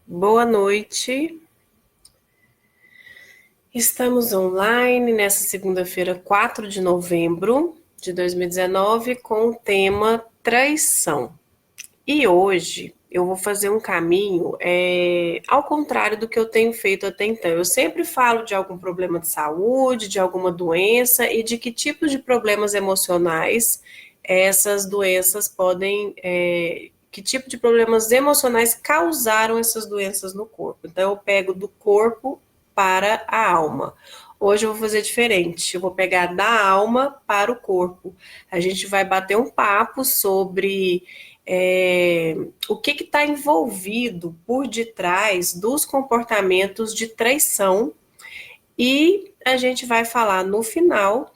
Boa noite. Estamos online nessa segunda-feira, 4 de novembro de 2019, com o tema traição. E hoje eu vou fazer um caminho ao contrário do que eu tenho feito até então. Eu sempre falo de algum problema de saúde, de alguma doença e de que tipos de problemas emocionais essas doenças podem. Que tipo de problemas emocionais causaram essas doenças no corpo. Então, eu pego do corpo para a alma. Hoje eu vou fazer diferente. Eu vou pegar da alma para o corpo. A gente vai bater um papo sobre o que está envolvido por detrás dos comportamentos de traição e a gente vai falar no final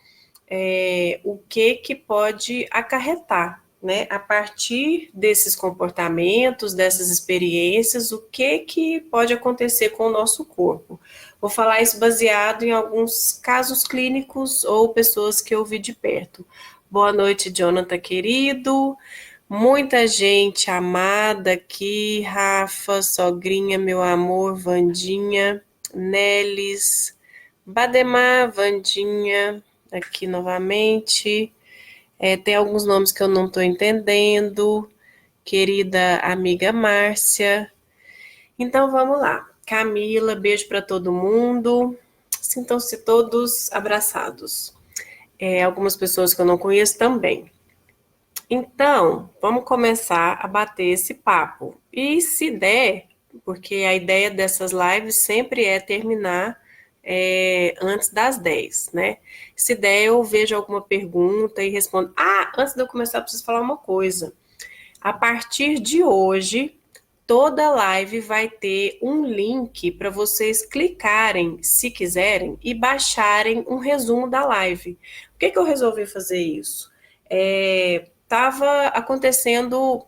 o que pode acarretar, né? A partir desses comportamentos, dessas experiências, o que pode acontecer com o nosso corpo. Vou falar isso baseado em alguns casos clínicos ou pessoas que eu vi de perto. Boa noite, Jonathan querido. Muita gente amada aqui, Rafa, sogrinha, meu amor, Vandinha, Nelis, Bademar, Vandinha, aqui novamente. Tem alguns nomes que eu não estou entendendo. Querida amiga Márcia. Então vamos lá. Camila, beijo para todo mundo. Sintam-se todos abraçados. Algumas pessoas que eu não conheço também. Então, vamos começar a bater esse papo. E se der, porque a ideia dessas lives sempre é terminar antes das 10, né? Se der, eu vejo alguma pergunta e respondo. Ah, antes de eu começar, eu preciso falar uma coisa. A partir de hoje, toda live vai ter um link para vocês clicarem, se quiserem, e baixarem um resumo da live. Por que eu resolvi fazer isso? Tava acontecendo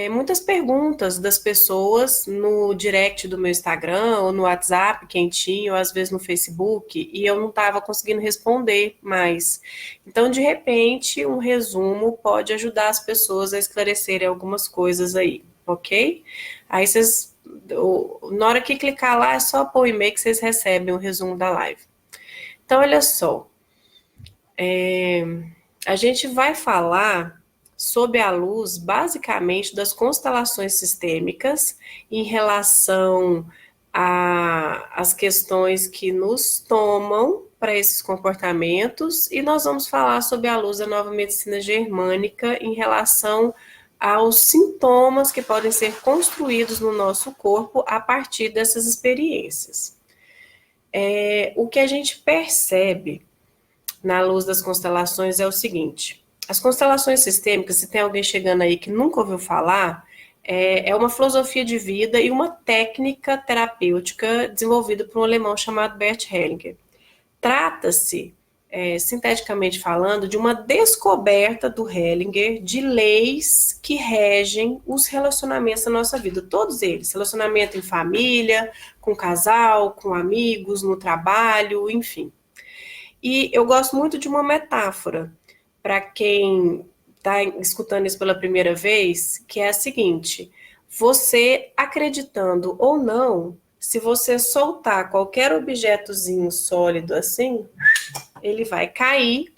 muitas perguntas das pessoas no direct do meu Instagram, ou no WhatsApp, quentinho, ou às vezes no Facebook, e eu não estava conseguindo responder mais. Então, de repente, um resumo pode ajudar as pessoas a esclarecerem algumas coisas aí, ok? Aí vocês, na hora que clicar lá, é só pôr o e-mail que vocês recebem o resumo da live. Então, olha só, a gente vai falar sob a luz, basicamente, das constelações sistêmicas em relação às questões que nos tomam para esses comportamentos, e nós vamos falar sob a luz da nova medicina germânica em relação aos sintomas que podem ser construídos no nosso corpo a partir dessas experiências. O que a gente percebe na luz das constelações é o seguinte: as constelações sistêmicas, se tem alguém chegando aí que nunca ouviu falar, é uma filosofia de vida e uma técnica terapêutica desenvolvida por um alemão chamado Bert Hellinger. Trata-se, sinteticamente falando, de uma descoberta do Hellinger de leis que regem os relacionamentos da nossa vida, todos eles, relacionamento em família, com casal, com amigos, no trabalho, enfim. E eu gosto muito de uma metáfora para quem está escutando isso pela primeira vez, que é a seguinte: você acreditando ou não, se você soltar qualquer objetozinho sólido assim, ele vai cair,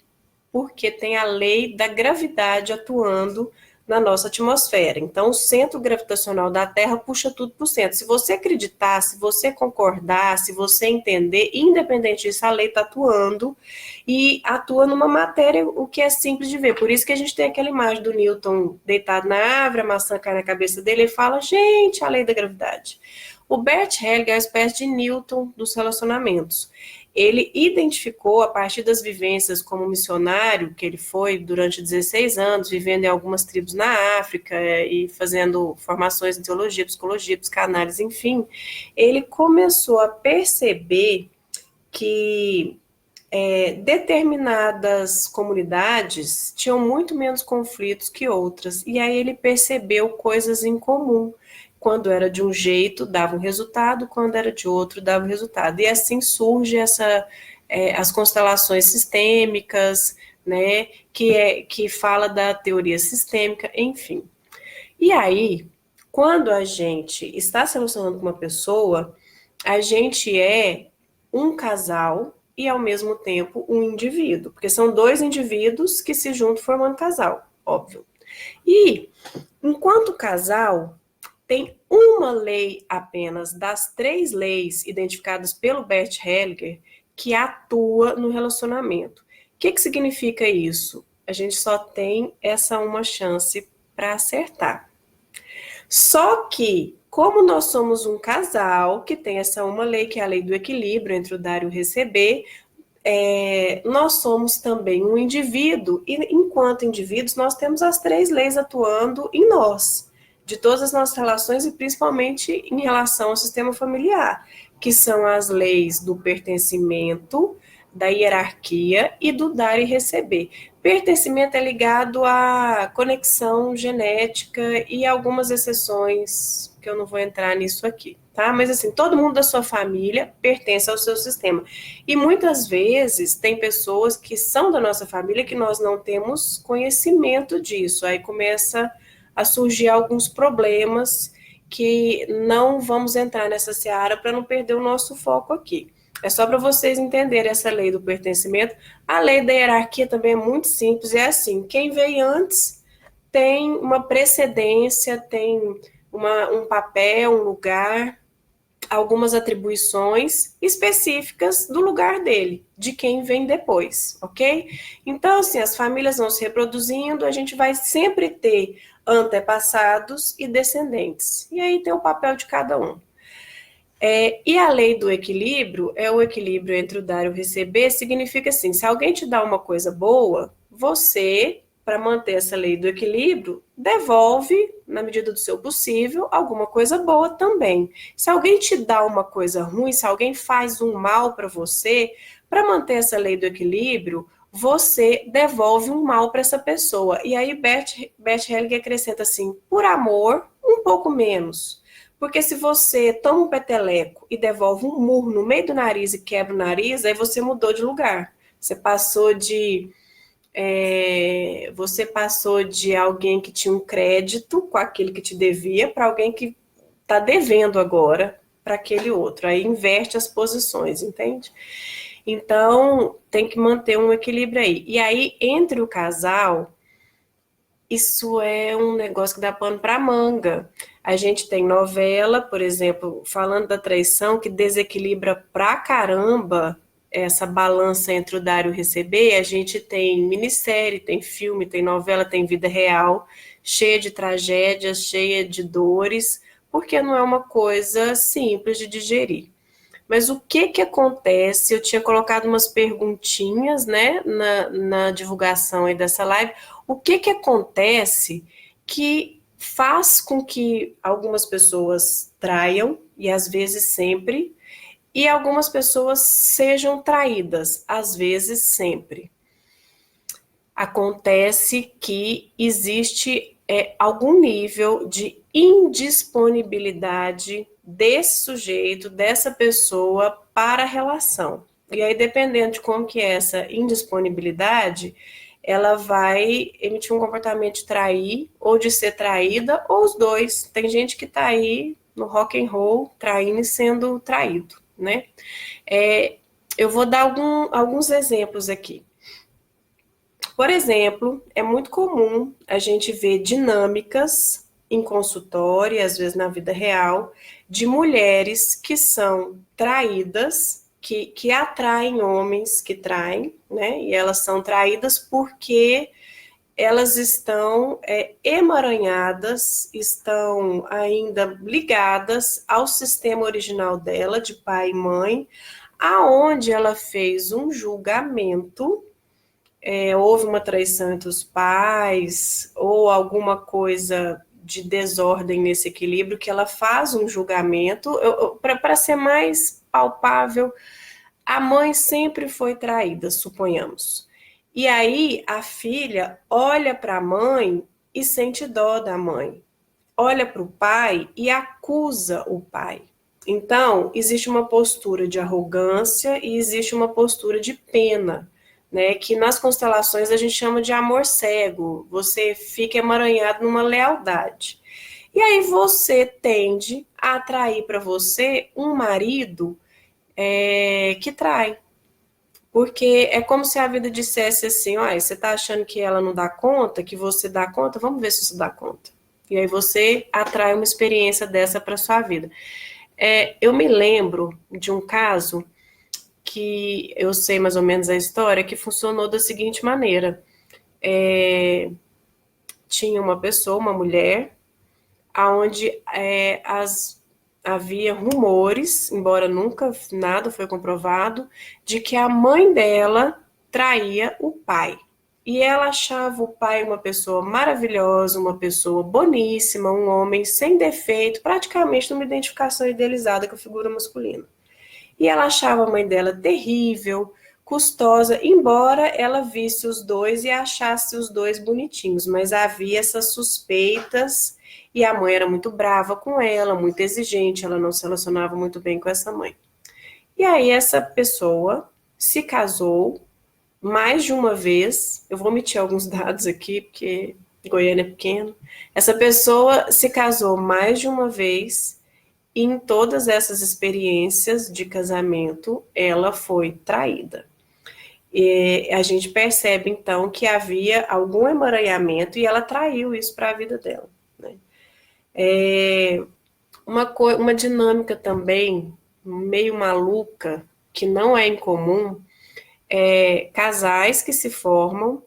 porque tem a lei da gravidade atuando na nossa atmosfera. Então, o centro gravitacional da Terra puxa tudo para o centro. Se você acreditar, se você concordar, se você entender, independente disso, a lei está atuando e atua numa matéria, o que é simples de ver. Por isso que a gente tem aquela imagem do Newton deitado na árvore, a maçã cai na cabeça dele e fala, gente, a lei da gravidade. O Bert Hellinger é uma espécie de Newton dos relacionamentos. Ele identificou, a partir das vivências como missionário, que ele foi durante 16 anos, vivendo em algumas tribos na África e fazendo formações em teologia, psicologia, psicanálise, enfim, ele começou a perceber que determinadas comunidades tinham muito menos conflitos que outras, e aí ele percebeu coisas em comum. Quando era de um jeito, dava um resultado, quando era de outro, dava um resultado. E assim surge as constelações sistêmicas, né, que fala da teoria sistêmica, enfim. E aí, quando a gente está se relacionando com uma pessoa, a gente é um casal e, ao mesmo tempo, um indivíduo. Porque são dois indivíduos que se juntam formando casal, óbvio. E, enquanto casal, tem uma lei apenas das 3 leis identificadas pelo Bert Hellinger que atua no relacionamento. O que significa isso? A gente só tem essa uma chance para acertar. Só que, como nós somos um casal que tem essa uma lei, que é a lei do equilíbrio entre o dar e o receber, nós somos também um indivíduo, e enquanto indivíduos, nós temos as 3 leis atuando em nós, de todas as nossas relações e principalmente em relação ao sistema familiar, que são as leis do pertencimento, da hierarquia e do dar e receber. Pertencimento é ligado à conexão genética e algumas exceções, que eu não vou entrar nisso aqui, tá? Mas assim, todo mundo da sua família pertence ao seu sistema. E muitas vezes tem pessoas que são da nossa família que nós não temos conhecimento disso. Aí começa a surgir alguns problemas que não vamos entrar nessa seara para não perder o nosso foco aqui. É só para vocês entenderem essa lei do pertencimento. A lei da hierarquia também é muito simples, é assim, quem veio antes tem uma precedência, tem um papel, um lugar, algumas atribuições específicas do lugar dele, de quem vem depois, ok? Então, assim, as famílias vão se reproduzindo, a gente vai sempre ter antepassados e descendentes. E aí tem o papel de cada um. E a lei do equilíbrio é o equilíbrio entre o dar e o receber, significa assim, se alguém te dá uma coisa boa, você, para manter essa lei do equilíbrio, devolve, na medida do seu possível, alguma coisa boa também. Se alguém te dá uma coisa ruim, se alguém faz um mal para você, para manter essa lei do equilíbrio, você devolve um mal para essa pessoa. E aí Bert Hellinger acrescenta assim, por amor, um pouco menos. Porque se você toma um peteleco e devolve um murro no meio do nariz e quebra o nariz, aí você mudou de lugar. Você passou de alguém que tinha um crédito com aquele que te devia para alguém que está devendo agora para aquele outro. Aí inverte as posições, entende? Então, tem que manter um equilíbrio aí. E aí, entre o casal, isso é um negócio que dá pano para manga. A gente tem novela, por exemplo, falando da traição, que desequilibra pra caramba essa balança entre o dar e o receber. A gente tem minissérie, tem filme, tem novela, tem vida real, cheia de tragédias, cheia de dores, porque não é uma coisa simples de digerir. Mas o que acontece? Eu tinha colocado umas perguntinhas, né, na divulgação aí dessa live. O que acontece que faz com que algumas pessoas traiam, e às vezes sempre, e algumas pessoas sejam traídas, às vezes sempre? Acontece que existe algum nível de indisponibilidade desse sujeito, dessa pessoa para a relação. E aí, dependendo de como que é essa indisponibilidade, ela vai emitir um comportamento de trair ou de ser traída, ou os dois. Tem gente que tá aí no rock and roll, traindo e sendo traído, né? Eu vou dar alguns exemplos aqui. Por exemplo, é muito comum a gente ver dinâmicas em consultório, e às vezes na vida real, de mulheres que são traídas, que atraem homens que traem, né? E elas são traídas porque elas estão emaranhadas, estão ainda ligadas ao sistema original dela, de pai e mãe, aonde ela fez um julgamento. Houve uma traição entre os pais, ou alguma coisa de desordem nesse equilíbrio, que ela faz um julgamento, para ser mais palpável, a mãe sempre foi traída, suponhamos. E aí a filha olha para a mãe e sente dó da mãe. Olha para o pai e acusa o pai. Então, existe uma postura de arrogância e existe uma postura de pena, né, que nas constelações a gente chama de amor cego. Você fica emaranhado numa lealdade. E aí você tende a atrair para você um marido que trai. Porque é como se a vida dissesse assim, olha, você tá achando que ela não dá conta, que você dá conta? Vamos ver se você dá conta. E aí você atrai uma experiência dessa para sua vida. Eu me lembro de um caso que eu sei mais ou menos a história, que funcionou da seguinte maneira. Tinha uma pessoa, uma mulher, aonde havia rumores, embora nunca nada foi comprovado, de que a mãe dela traía o pai. E ela achava o pai uma pessoa maravilhosa, uma pessoa boníssima, um homem sem defeito, praticamente numa identificação idealizada com a figura masculina. E ela achava a mãe dela terrível, custosa, embora ela visse os dois e achasse os dois bonitinhos, mas havia essas suspeitas e a mãe era muito brava com ela, muito exigente, ela não se relacionava muito bem com essa mãe. E aí essa pessoa se casou mais de uma vez, eu vou omitir alguns dados aqui, porque Goiânia é pequeno. Essa pessoa se casou mais de uma vez e em todas essas experiências de casamento, ela foi traída. E a gente percebe, então, que havia algum emaranhamento e ela traiu isso para a vida dela. Né? Uma dinâmica também meio maluca, que não é incomum, casais que se formam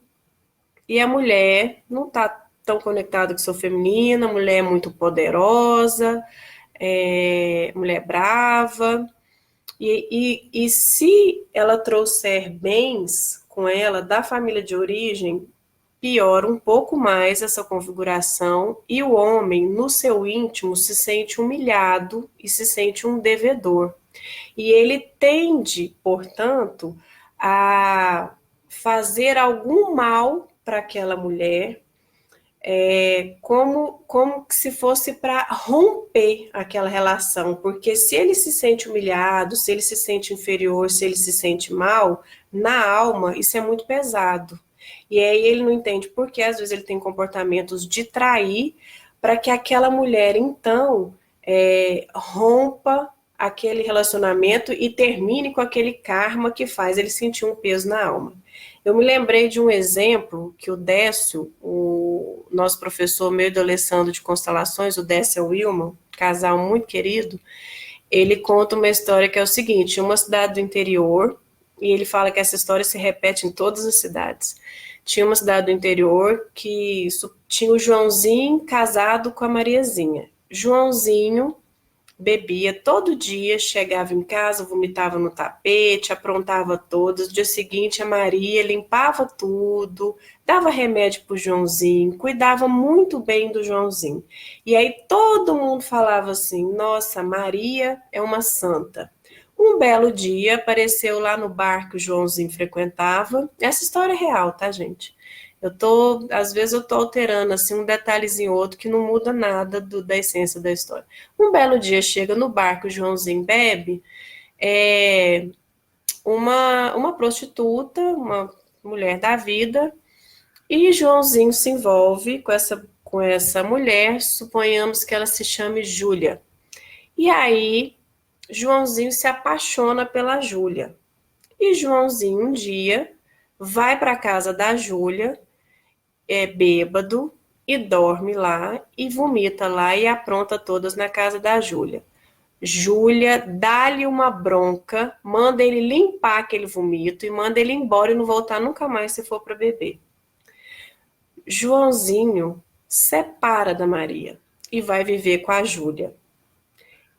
e a mulher não está tão conectada com o seu feminino, a mulher é muito poderosa, mulher brava, e se ela trouxer bens com ela da família de origem, piora um pouco mais essa configuração e o homem, no seu íntimo, se sente humilhado e se sente um devedor. E ele tende, portanto, a fazer algum mal para aquela mulher, como se fosse para romper aquela relação, porque se ele se sente humilhado, se ele se sente inferior, se ele se sente mal, na alma isso é muito pesado. E aí ele não entende por que às vezes ele tem comportamentos de trair para que aquela mulher então rompa aquele relacionamento e termine com aquele karma que faz ele sentir um peso na alma. Eu me lembrei de um exemplo que o Décio, o nosso professor meu do Alessandro de Constelações, o Décio Wilman, casal muito querido, ele conta uma história que é o seguinte, uma cidade do interior, e ele fala que essa história se repete em todas as cidades. Tinha uma cidade do interior que tinha o Joãozinho casado com a Mariazinha. Joãozinho bebia todo dia, chegava em casa, vomitava no tapete, aprontava todas. No dia seguinte, a Maria limpava tudo, dava remédio para o Joãozinho, cuidava muito bem do Joãozinho. E aí todo mundo falava assim: nossa, Maria é uma santa. Um belo dia apareceu lá no bar que o Joãozinho frequentava. Essa história é real, tá, gente? Às vezes eu tô alterando assim um detalhezinho ou outro que não muda nada da essência da história. Um belo dia chega no bar que o Joãozinho bebe, uma prostituta, uma mulher da vida, e Joãozinho se envolve com essa mulher, suponhamos que ela se chame Júlia. E aí, Joãozinho se apaixona pela Júlia. E Joãozinho, um dia, vai para a casa da Júlia, bêbado, e dorme lá, e vomita lá, e apronta todas na casa da Júlia. Júlia dá-lhe uma bronca, manda ele limpar aquele vomito e manda ele embora e não voltar nunca mais se for para beber. Joãozinho separa da Maria e vai viver com a Júlia.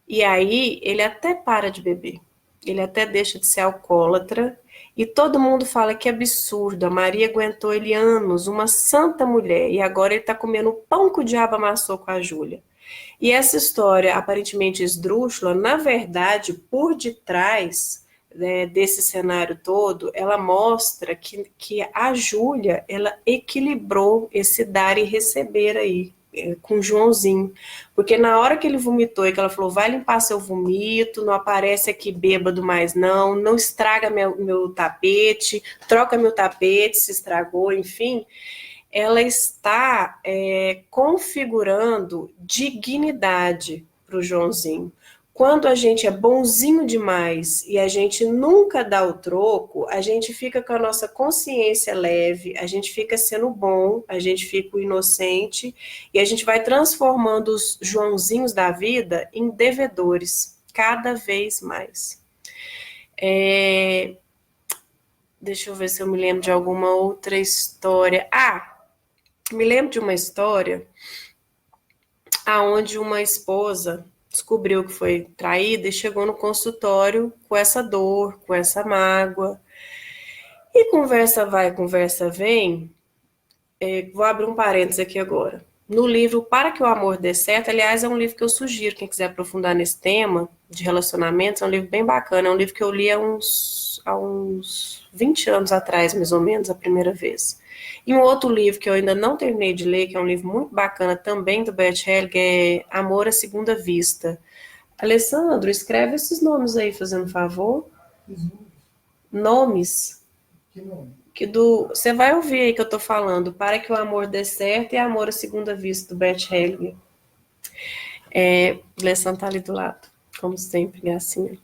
E aí ele até para de beber, ele até deixa de ser alcoólatra e todo mundo fala que absurdo, a Maria aguentou ele anos, uma santa mulher, e agora ele está comendo o pão que o diabo amassou com a Júlia. E essa história aparentemente esdrúxula, na verdade, por detrás desse cenário todo, ela mostra que a Júlia, ela equilibrou esse dar e receber aí, com o Joãozinho. Porque na hora que ele vomitou e que ela falou, vai limpar seu vomito, não aparece aqui bêbado mais não estraga meu tapete, troca meu tapete, se estragou, enfim. ela está configurando dignidade para o Joãozinho. Quando a gente é bonzinho demais e a gente nunca dá o troco, a gente fica com a nossa consciência leve, a gente fica sendo bom, a gente fica inocente e a gente vai transformando os Joãozinhos da vida em devedores, cada vez mais. Deixa eu ver se eu me lembro de alguma outra história. Me lembro de uma história aonde uma esposa descobriu que foi traída e chegou no consultório com essa dor, com essa mágoa. E conversa vai, conversa vem. Vou abrir um parênteses aqui agora. No livro Para que o Amor Dê Certo, aliás, é um livro que eu sugiro, quem quiser aprofundar nesse tema de relacionamentos, é um livro bem bacana, é um livro que eu li há uns 20 anos atrás, mais ou menos, a primeira vez. E um outro livro que eu ainda não terminei de ler, que é um livro muito bacana também do Bert Hellinger, é Amor à Segunda Vista. Alessandro, escreve esses nomes aí, fazendo favor. Nomes? Que nome? Você vai ouvir aí que eu tô falando, Para que o Amor Dê Certo e Amor à Segunda Vista, do Bert Hellinger. O Alessandro tá ali do lado, como sempre, gracinha.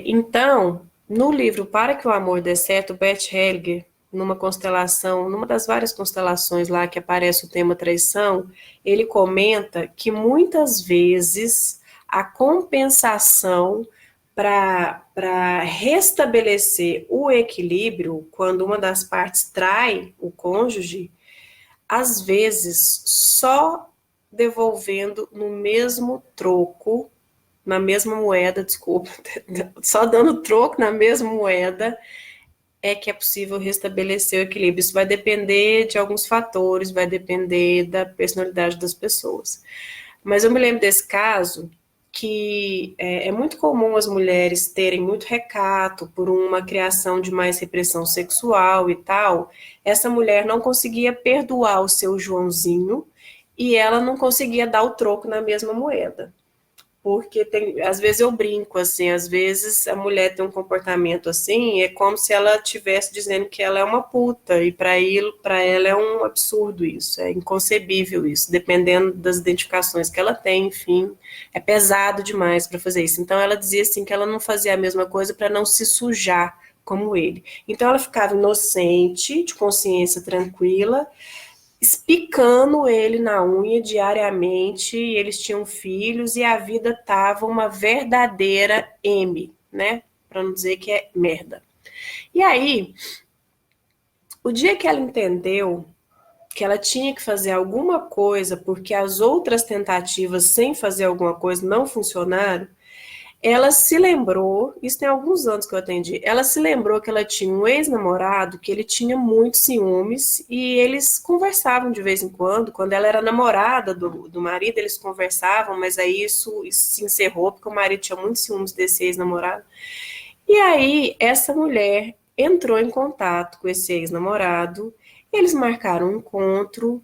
Então, no livro Para que o Amor Dê Certo, o Bert Hellinger, numa constelação, numa das várias constelações lá que aparece o tema traição, ele comenta que muitas vezes a compensação para restabelecer o equilíbrio, quando uma das partes trai o cônjuge, às vezes só devolvendo no mesmo troco, na mesma moeda, desculpa, só dando troco na mesma moeda é que é possível restabelecer o equilíbrio. Isso vai depender de alguns fatores, vai depender da personalidade das pessoas. Mas eu me lembro desse caso que é muito comum as mulheres terem muito recato por uma criação de mais repressão sexual e tal. Essa mulher não conseguia perdoar o seu Joãozinho e ela não conseguia dar o troco na mesma moeda. Porque às vezes eu brinco, assim, às vezes a mulher tem um comportamento assim, é como se ela estivesse dizendo que ela é uma puta, e para ela é um absurdo isso, é inconcebível isso, dependendo das identificações que ela tem, enfim, é pesado demais para fazer isso. Então ela dizia assim que ela não fazia a mesma coisa para não se sujar como ele. Então ela ficava inocente, de consciência tranquila, espicando ele na unha diariamente, e eles tinham filhos e a vida tava uma verdadeira M, né? Para não dizer que é merda. E aí, o dia que ela entendeu que ela tinha que fazer alguma coisa porque as outras tentativas sem fazer alguma coisa não funcionaram, ela se lembrou, isso tem alguns anos que eu atendi, ela se lembrou que ela tinha um ex-namorado que ele tinha muitos ciúmes e eles conversavam de vez em quando ela era namorada do marido, eles conversavam, mas aí isso se encerrou porque o marido tinha muitos ciúmes desse ex-namorado. E aí essa mulher entrou em contato com esse ex-namorado, eles marcaram um encontro,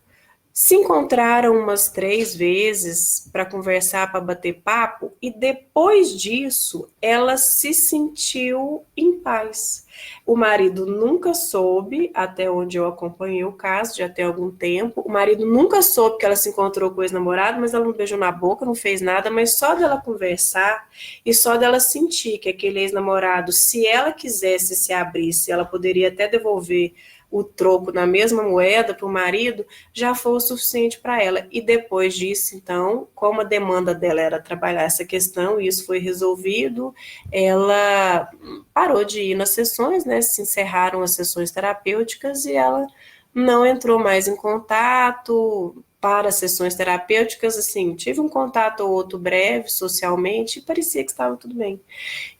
se encontraram umas 3 vezes para conversar, para bater papo, e depois disso ela se sentiu em paz. O marido nunca soube, até onde eu acompanhei o caso, já tem algum tempo, o marido nunca soube que ela se encontrou com o ex-namorado, mas ela não beijou na boca, não fez nada, mas só dela conversar e só dela sentir que aquele ex-namorado, se ela quisesse se abrisse, ela poderia até devolver o troco na mesma moeda para o marido, já foi o suficiente para ela. E depois disso, então, como a demanda dela era trabalhar essa questão, e isso foi resolvido, ela parou de ir nas sessões, né? Se encerraram as sessões terapêuticas e ela não entrou mais em contato para sessões terapêuticas, assim, tive um contato ou outro breve socialmente e parecia que estava tudo bem.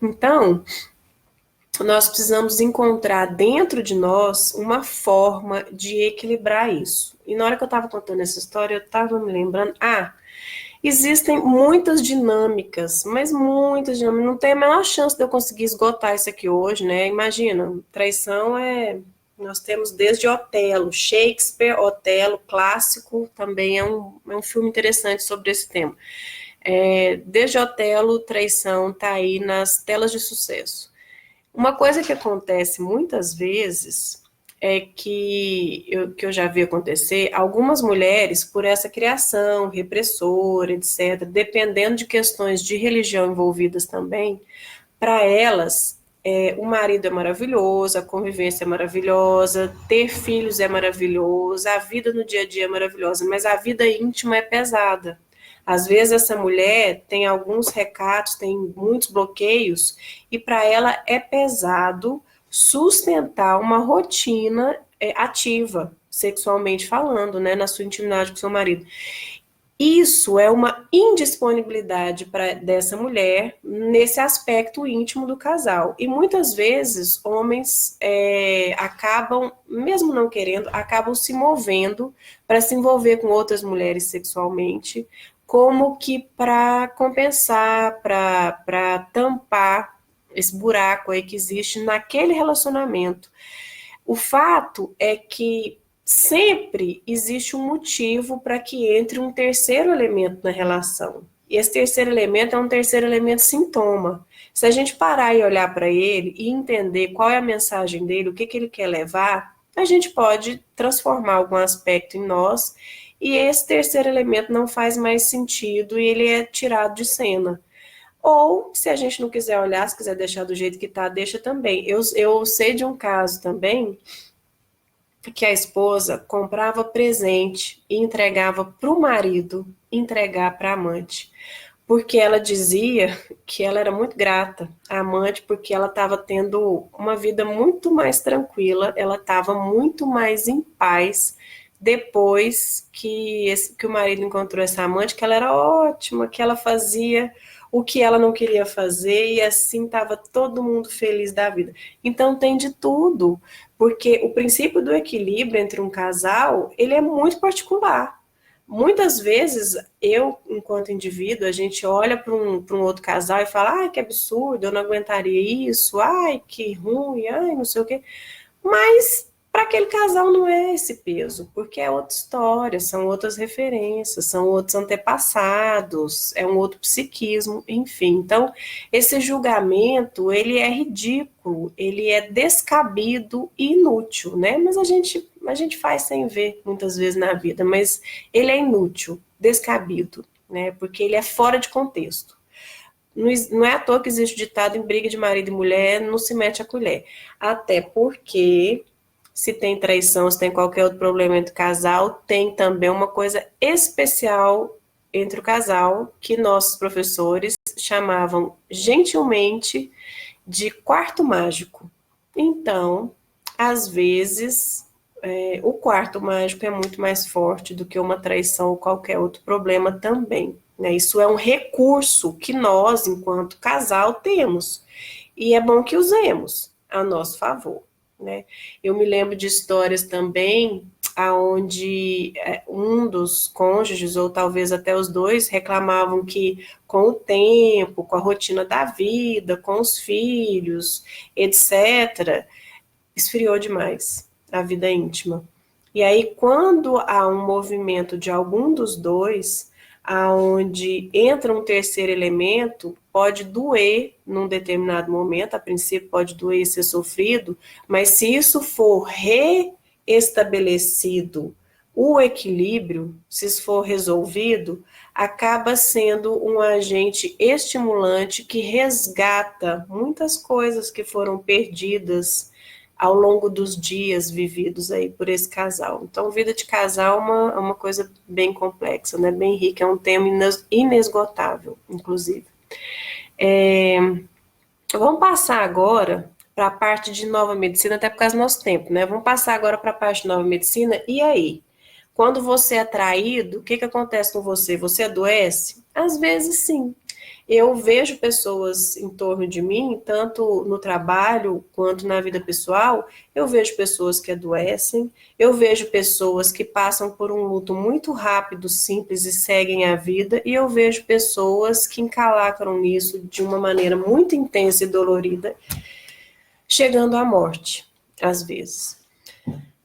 Então, nós precisamos encontrar dentro de nós uma forma de equilibrar isso. E na hora que eu estava contando essa história, eu estava me lembrando, existem muitas dinâmicas, mas muitas dinâmicas, não tem a menor chance de eu conseguir esgotar isso aqui hoje, né? Imagina, traição nós temos desde Otelo, Shakespeare, Otelo, clássico, também é um filme interessante sobre esse tema. Desde Otelo, traição está aí nas telas de sucesso. Uma coisa que acontece muitas vezes é que eu já vi acontecer, algumas mulheres, por essa criação repressora, etc., dependendo de questões de religião envolvidas também, para elas, o marido é maravilhoso, a convivência é maravilhosa, ter filhos é maravilhoso, a vida no dia a dia é maravilhosa, mas a vida íntima é pesada. Às vezes essa mulher tem alguns recatos, tem muitos bloqueios, e para ela é pesado sustentar uma rotina ativa, sexualmente falando, né, na sua intimidade com seu marido. Isso é uma indisponibilidade dessa mulher nesse aspecto íntimo do casal. E muitas vezes homens acabam, mesmo não querendo, acabam se movendo para se envolver com outras mulheres sexualmente, como que para compensar, para tampar esse buraco aí que existe naquele relacionamento. O fato é que sempre existe um motivo para que entre um terceiro elemento na relação. E esse terceiro elemento é um terceiro elemento sintoma. Se a gente parar e olhar para ele e entender qual é a mensagem dele, o que ele quer levar, a gente pode transformar algum aspecto em nós e esse terceiro elemento não faz mais sentido e ele é tirado de cena. Ou, se a gente não quiser olhar, se quiser deixar do jeito que está, deixa também. Eu sei de um caso também que a esposa comprava presente e entregava para o marido entregar para a amante. Porque ela dizia que ela era muito grata à amante, porque ela estava tendo uma vida muito mais tranquila, ela estava muito mais em paz depois que o marido encontrou essa amante, que ela era ótima, que ela fazia o que ela não queria fazer e assim estava todo mundo feliz da vida. Então tem de tudo, porque o princípio do equilíbrio entre um casal, ele é muito particular. Muitas vezes, eu, enquanto indivíduo, a gente olha para um outro casal e fala, ai, que absurdo, eu não aguentaria isso, ai, que ruim, ai, não sei o quê. Mas para aquele casal não é esse peso, porque é outra história, são outras referências, são outros antepassados, é um outro psiquismo, enfim. Então, esse julgamento, ele é ridículo, ele é descabido e inútil, né? Mas a gente faz sem ver muitas vezes na vida, mas ele é inútil, descabido, né? Porque ele é fora de contexto. Não é à toa que existe o ditado em briga de marido e mulher, não se mete a colher. Até porque, se tem traição, se tem qualquer outro problema entre o casal, tem também uma coisa especial entre o casal, que nossos professores chamavam gentilmente de quarto mágico. Então, às vezes, o quarto mágico é muito mais forte do que uma traição ou qualquer outro problema também. Né? Isso é um recurso que nós, enquanto casal, temos. E é bom que usemos a nosso favor. Né? Eu me lembro de histórias também onde um dos cônjuges, ou talvez até os dois, reclamavam que com o tempo, com a rotina da vida, com os filhos, etc., esfriou demais a vida íntima. E aí, quando há um movimento de algum dos dois, aonde entra um terceiro elemento, pode doer num determinado momento, a princípio pode doer e ser sofrido, mas se isso for reestabelecido, o equilíbrio, se isso for resolvido, acaba sendo um agente estimulante que resgata muitas coisas que foram perdidas ao longo dos dias vividos aí por esse casal. Então, vida de casal é uma coisa bem complexa, né? Bem rica, é um tema inesgotável, inclusive. Vamos passar agora para a parte de nova medicina, até por causa do nosso tempo, né? Vamos passar agora para a parte de nova medicina, e aí? Quando você é traído, o que acontece com você? Você adoece? Às vezes, sim. Eu vejo pessoas em torno de mim, tanto no trabalho quanto na vida pessoal, eu vejo pessoas que adoecem, eu vejo pessoas que passam por um luto muito rápido, simples e seguem a vida, e eu vejo pessoas que encalacram nisso de uma maneira muito intensa e dolorida, chegando à morte, às vezes.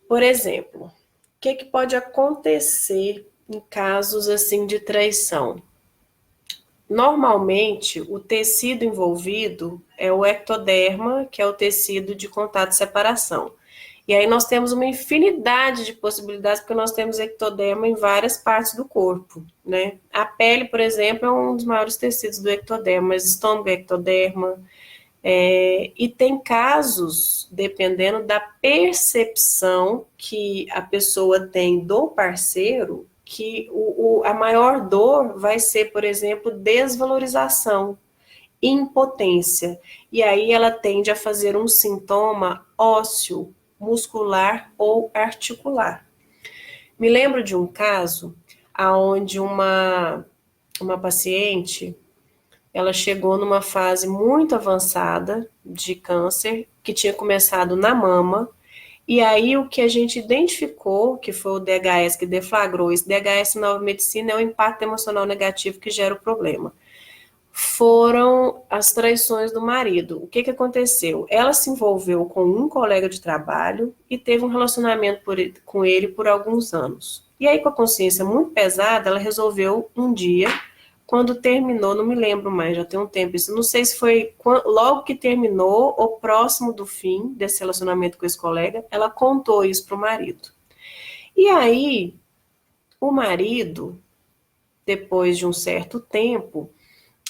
Por exemplo, o que pode acontecer em casos assim de traição? Normalmente, o tecido envolvido é o ectoderma, que é o tecido de contato e separação. E aí nós temos uma infinidade de possibilidades, porque nós temos ectoderma em várias partes do corpo, né? A pele, por exemplo, é um dos maiores tecidos do ectoderma, mas estômago é ectoderma. E tem casos, dependendo da percepção que a pessoa tem do parceiro, que a maior dor vai ser, por exemplo, desvalorização, impotência. E aí ela tende a fazer um sintoma ósseo, muscular ou articular. Me lembro de um caso onde uma paciente, ela chegou numa fase muito avançada de câncer, que tinha começado na mama, e aí o que a gente identificou, que foi o DHS que deflagrou, esse DHS na nova medicina é o impacto emocional negativo que gera o problema, foram as traições do marido. O que aconteceu? Ela se envolveu com um colega de trabalho e teve um relacionamento com ele por alguns anos. E aí, com a consciência muito pesada, ela resolveu um dia, quando terminou, não me lembro mais, já tem um tempo isso, não sei se foi logo que terminou ou próximo do fim desse relacionamento com esse colega, ela contou isso para o marido. E aí, o marido, depois de um certo tempo,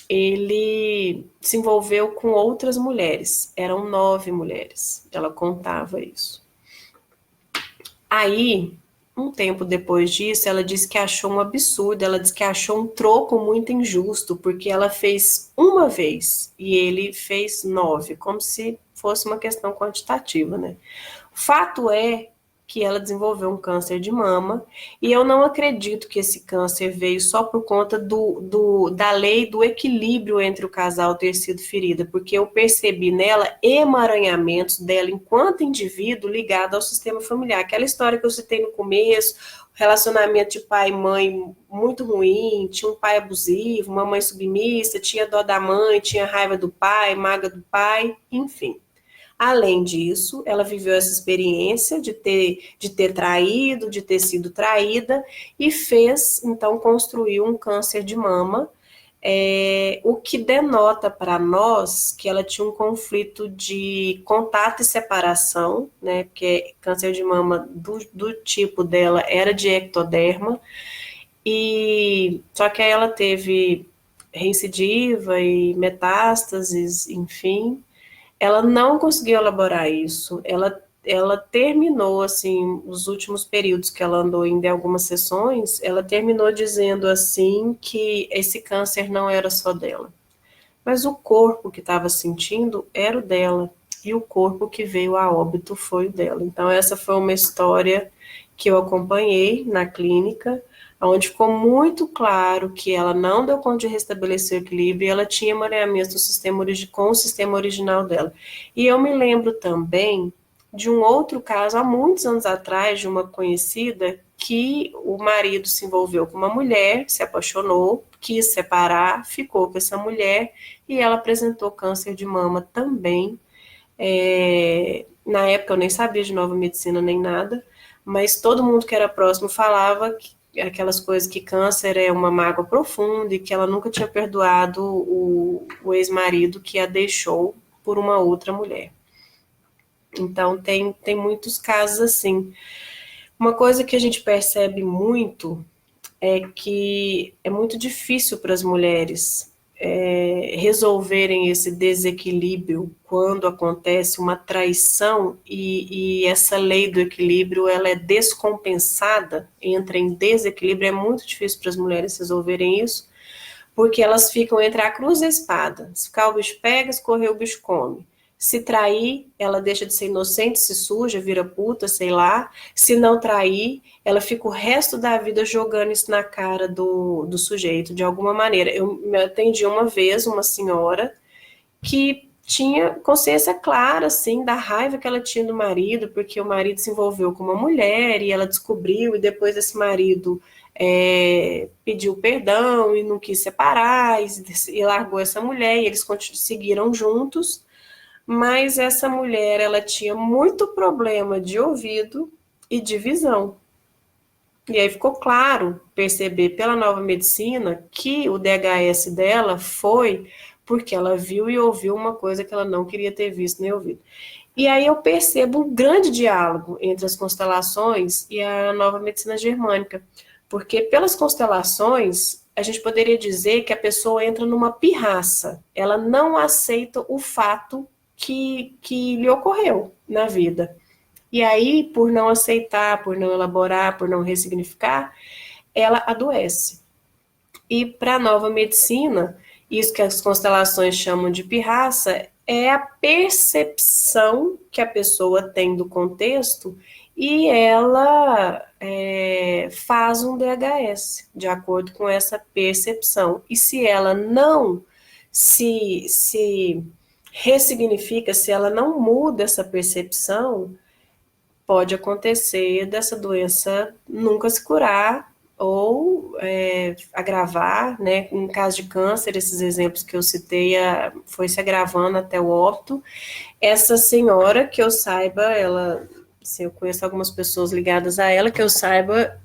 ele se envolveu com outras mulheres, eram 9 mulheres, ela contava isso. Aí, um tempo depois disso, ela disse que achou um absurdo, ela disse que achou um troco muito injusto, porque ela fez uma vez e ele fez 9, como se fosse uma questão quantitativa, né? O fato é que ela desenvolveu um câncer de mama, e eu não acredito que esse câncer veio só por conta da lei do equilíbrio entre o casal ter sido ferida, porque eu percebi nela emaranhamentos dela enquanto indivíduo ligado ao sistema familiar. Aquela história que eu citei no começo, relacionamento de pai e mãe muito ruim, tinha um pai abusivo, uma mãe submissa, tinha dó da mãe, tinha raiva do pai, mágoa do pai, enfim. Além disso, ela viveu essa experiência de ter traído, de ter sido traída, e fez, então, construiu um câncer de mama, o que denota para nós que ela tinha um conflito de contato e separação, né, porque câncer de mama do tipo dela era de ectoderma, e só que aí ela teve recidiva e metástases, enfim, ela não conseguiu elaborar isso. Ela terminou, assim, os últimos períodos que ela andou indo em algumas sessões, ela terminou dizendo, assim, que esse câncer não era só dela. Mas o corpo que estava sentindo era o dela. E o corpo que veio a óbito foi o dela. Então, essa foi uma história que eu acompanhei na clínica, onde ficou muito claro que ela não deu conta de restabelecer o equilíbrio e ela tinha emaranhamento com o sistema original dela. E eu me lembro também de um outro caso, há muitos anos atrás, de uma conhecida que o marido se envolveu com uma mulher, se apaixonou, quis separar, ficou com essa mulher e ela apresentou câncer de mama também. Na época eu nem sabia de nova medicina nem nada, mas todo mundo que era próximo falava que aquelas coisas que câncer é uma mágoa profunda e que ela nunca tinha perdoado o ex-marido que a deixou por uma outra mulher. Então tem muitos casos assim. Uma coisa que a gente percebe muito é que é muito difícil para as mulheres resolverem esse desequilíbrio quando acontece uma traição e essa lei do equilíbrio ela é descompensada, entra em desequilíbrio, é muito difícil para as mulheres resolverem isso, porque elas ficam entre a cruz e a espada. Se ficar o bicho pega, se correr o bicho come. Se trair, ela deixa de ser inocente, se suja, vira puta, sei lá. Se não trair, ela fica o resto da vida jogando isso na cara do sujeito, de alguma maneira. Eu me atendi uma vez uma senhora que tinha consciência clara, assim, da raiva que ela tinha do marido, porque o marido se envolveu com uma mulher e ela descobriu, e depois esse marido pediu perdão e não quis separar, e largou essa mulher, e eles seguiram juntos, mas essa mulher, ela tinha muito problema de ouvido e de visão. E aí ficou claro, perceber pela nova medicina, que o DHS dela foi porque ela viu e ouviu uma coisa que ela não queria ter visto nem ouvido. E aí eu percebo um grande diálogo entre as constelações e a nova medicina germânica, porque pelas constelações a gente poderia dizer que a pessoa entra numa pirraça, ela não aceita o fato que lhe ocorreu na vida. E aí, por não aceitar, por não elaborar, por não ressignificar, ela adoece. E para a nova medicina, isso que as constelações chamam de pirraça é a percepção que a pessoa tem do contexto e ela faz um DHS de acordo com essa percepção. E se ela não se ressignifica, se ela não muda essa percepção, pode acontecer dessa doença nunca se curar ou agravar, né? Em caso de câncer, esses exemplos que eu citei foi se agravando até o óbito. Essa senhora, que eu saiba, ela, assim, eu conheço algumas pessoas ligadas a ela, que eu saiba,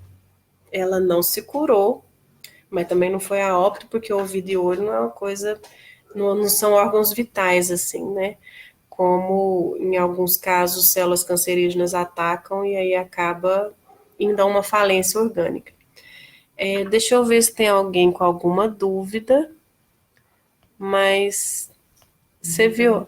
ela não se curou, mas também não foi a óbito, porque o ouvido e o olho não é uma coisa, não são órgãos vitais, assim, né? Como em alguns casos células cancerígenas atacam e aí acaba indo a uma falência orgânica. Deixa eu ver se tem alguém com alguma dúvida, mas você viu,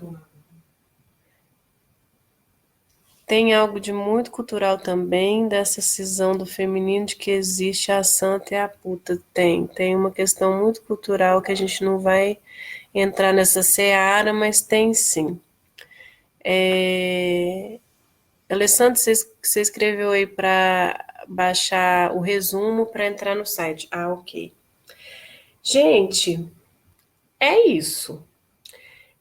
tem algo de muito cultural também, dessa cisão do feminino de que existe a santa e a puta. Tem uma questão muito cultural que a gente não vai entrar nessa seara, mas tem sim. Alessandro, você escreveu aí para baixar o resumo para entrar no site. Ah, ok. Gente, é isso.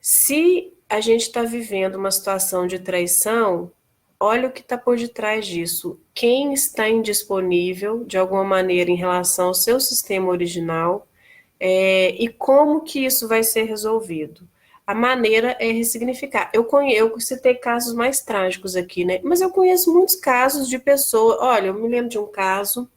Se a gente está vivendo uma situação de traição, olha o que está por detrás disso. Quem está indisponível, de alguma maneira, em relação ao seu sistema original, e como que isso vai ser resolvido. A maneira é ressignificar. Eu citei casos mais trágicos aqui, né? Mas eu conheço muitos casos de pessoas. Olha, eu me lembro de um caso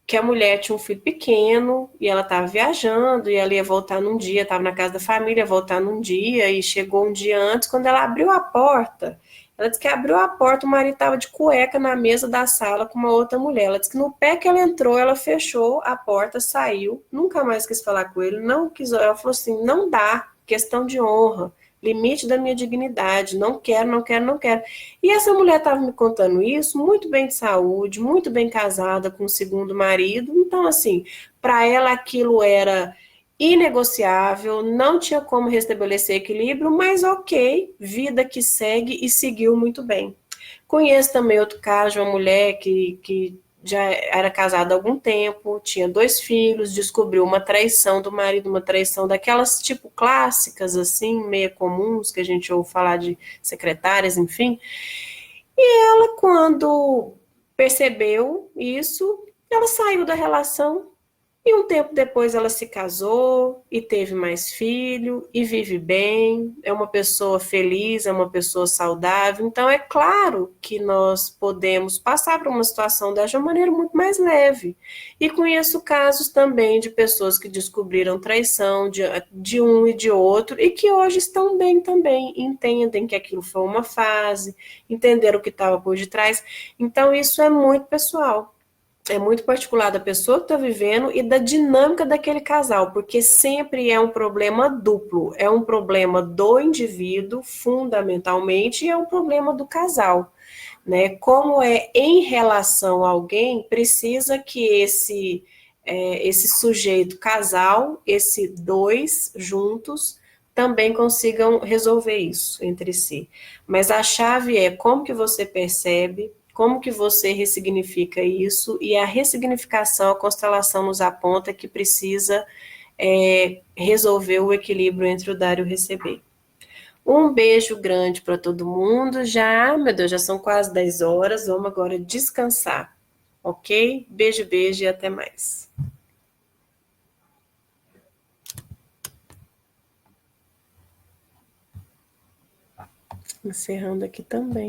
que a mulher tinha um filho pequeno e ela estava viajando e ela ia voltar num dia, estava na casa da família, ia voltar num dia e chegou um dia antes, quando ela abriu a porta, ela disse que abriu a porta, o marido estava de cueca na mesa da sala com uma outra mulher. Ela disse que no pé que ela entrou, ela fechou a porta, saiu, nunca mais quis falar com ele, não quis, ela falou assim, não dá, questão de honra, limite da minha dignidade, não quero, não quero, não quero. E essa mulher estava me contando isso, muito bem de saúde, muito bem casada com o segundo marido. Então, assim, para ela aquilo era inegociável, não tinha como restabelecer equilíbrio, mas ok, vida que segue e seguiu muito bem. Conheço também outro caso de uma mulher que já era casada há algum tempo, tinha 2 filhos, descobriu uma traição do marido, uma traição daquelas tipo clássicas, assim, meio comuns, que a gente ouve falar de secretárias, enfim. Ela, quando percebeu isso, ela saiu da relação e um tempo depois ela se casou e teve mais filho e vive bem, é uma pessoa feliz, é uma pessoa saudável. Então é claro que nós podemos passar por uma situação dessa de uma maneira muito mais leve. E conheço casos também de pessoas que descobriram traição de um e de outro e que hoje estão bem também, entendem que aquilo foi uma fase, entenderam o que estava por detrás. Então isso é muito pessoal, é muito particular da pessoa que está vivendo e da dinâmica daquele casal, porque sempre é um problema duplo. É um problema do indivíduo, fundamentalmente, e é um problema do casal, né? Como é em relação a alguém, precisa que esse sujeito casal, esse dois juntos, também consigam resolver isso entre si. Mas a chave é como que você percebe, como que você ressignifica isso, e a ressignificação, a constelação nos aponta que precisa resolver o equilíbrio entre o dar e o receber. Um beijo grande para todo mundo. Já, meu Deus, já são quase 10 horas. Vamos agora descansar, ok? Beijo, beijo e até mais. Encerrando aqui também.